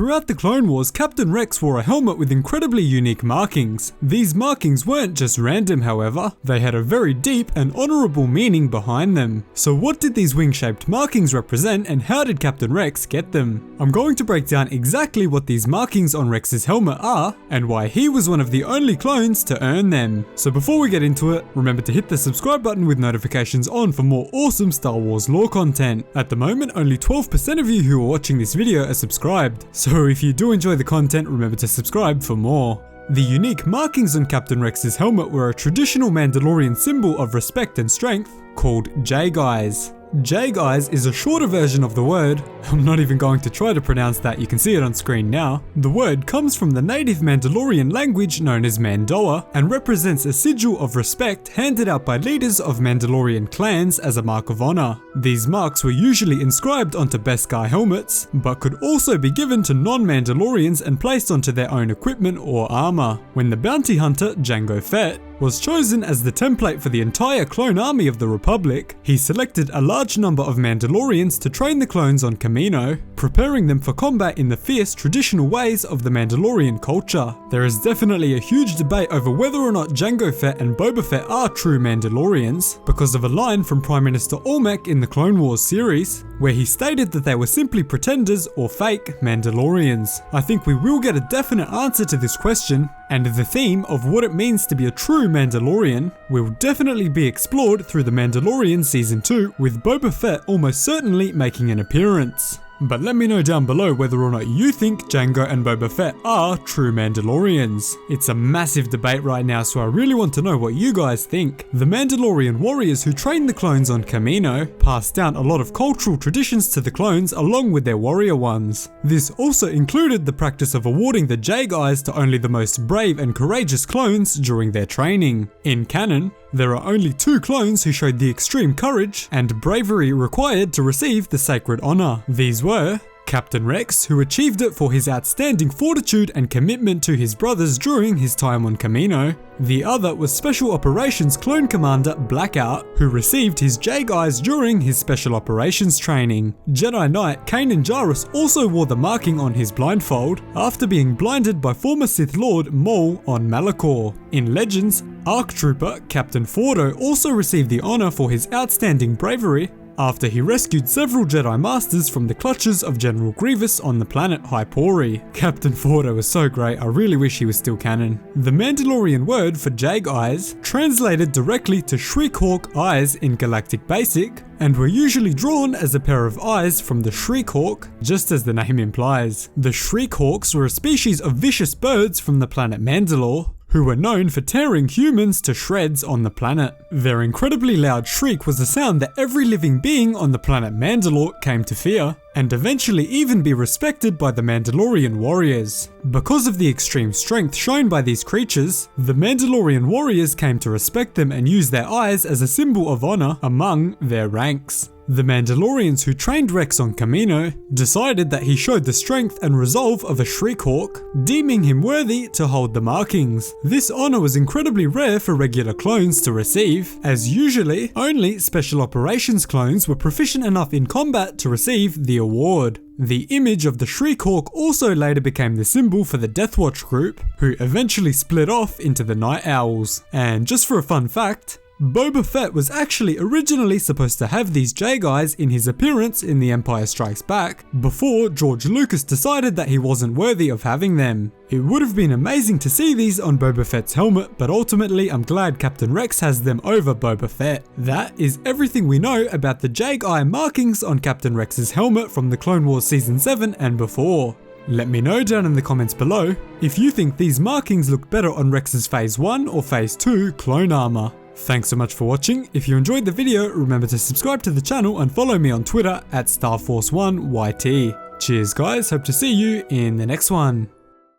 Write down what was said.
Throughout the Clone Wars, Captain Rex wore a helmet with incredibly unique markings. These markings weren't just random, however, they had a very deep and honourable meaning behind them. So what did these wing-shaped markings represent and how did Captain Rex get them? I'm going to break down exactly what these markings on Rex's helmet are and why he was one of the only clones to earn them. So before we get into it, remember to hit the subscribe button with notifications on for more awesome Star Wars lore content. At the moment, only 12% of you who are watching this video are subscribed. So if you do enjoy the content, remember to subscribe for more. The unique markings on Captain Rex's helmet were a traditional Mandalorian symbol of respect and strength called JAIG Eyes. JAIG Eyes is a shorter version of the word. I'm not even going to try to pronounce that, you can see it on screen now. The word comes from the native Mandalorian language known as Mandalore and represents a sigil of respect handed out by leaders of Mandalorian clans as a mark of honor. These marks were usually inscribed onto Beskar helmets, but could also be given to non-Mandalorians and placed onto their own equipment or armor. When the bounty hunter, Jango Fett, was chosen as the template for the entire clone army of the Republic, he selected a large number of Mandalorians to train the clones on Kamino, preparing them for combat in the fierce traditional ways of the Mandalorian culture. There is definitely a huge debate over whether or not Jango Fett and Boba Fett are true Mandalorians, because of a line from Prime Minister Olmec in the Clone Wars series, where he stated that they were simply pretenders or fake Mandalorians. I think we will get a definite answer to this question, and the theme of what it means to be a true Mandalorian will definitely be explored through The Mandalorian Season 2, with Boba Fett almost certainly making an appearance. But let me know down below whether or not you think Jango and Boba Fett are true Mandalorians. It's a massive debate right now, so I really want to know what you guys think. The Mandalorian warriors who trained the clones on Kamino passed down a lot of cultural traditions to the clones along with their warrior ones. This also included the practice of awarding the JAIG Eyes to only the most brave and courageous clones during their training. In canon, there are only 2 clones who showed the extreme courage and bravery required to receive the sacred honor. These were Captain Rex, who achieved it for his outstanding fortitude and commitment to his brothers during his time on Kamino. The other was Special Operations Clone Commander Blackout, who received his JAIG Eyes during his Special Operations training. Jedi Knight Kanan Jarrus also wore the marking on his blindfold after being blinded by former Sith Lord Maul on Malachor. In Legends, ARC Trooper Captain Fordo also received the honor for his outstanding bravery after he rescued several Jedi Masters from the clutches of General Grievous on the planet Hypori. Captain Fordo was so great, I really wish he was still canon. The Mandalorian word for JAIG Eyes translated directly to shriek-hawk eyes in Galactic Basic, and were usually drawn as a pair of eyes from the shriek-hawk, just as the name implies. The shriek-hawks were a species of vicious birds from the planet Mandalore, who were known for tearing humans to shreds on the planet. Their incredibly loud shriek was a sound that every living being on the planet Mandalore came to fear, and eventually even be respected by the Mandalorian warriors. Because of the extreme strength shown by these creatures, the Mandalorian warriors came to respect them and use their eyes as a symbol of honor among their ranks. The Mandalorians who trained Rex on Kamino decided that he showed the strength and resolve of a shriek-hawk, deeming him worthy to hold the markings. This honor was incredibly rare for regular clones to receive, as usually only Special Operations clones were proficient enough in combat to receive the award. The image of the shriek-hawk also later became the symbol for the Death Watch group, who eventually split off into the Night Owls. And just for a fun fact, Boba Fett was actually originally supposed to have these JAIG Eyes in his appearance in The Empire Strikes Back, before George Lucas decided that he wasn't worthy of having them. It would have been amazing to see these on Boba Fett's helmet, but ultimately I'm glad Captain Rex has them over Boba Fett. That is everything we know about the JAIG Eye markings on Captain Rex's helmet from the Clone Wars Season 7 and before. Let me know down in the comments below if you think these markings look better on Rex's Phase 1 or Phase 2 clone armor. Thanks so much for watching. If you enjoyed the video, remember to subscribe to the channel and follow me on Twitter at StarForce1YT. Cheers guys, hope to see you in the next one.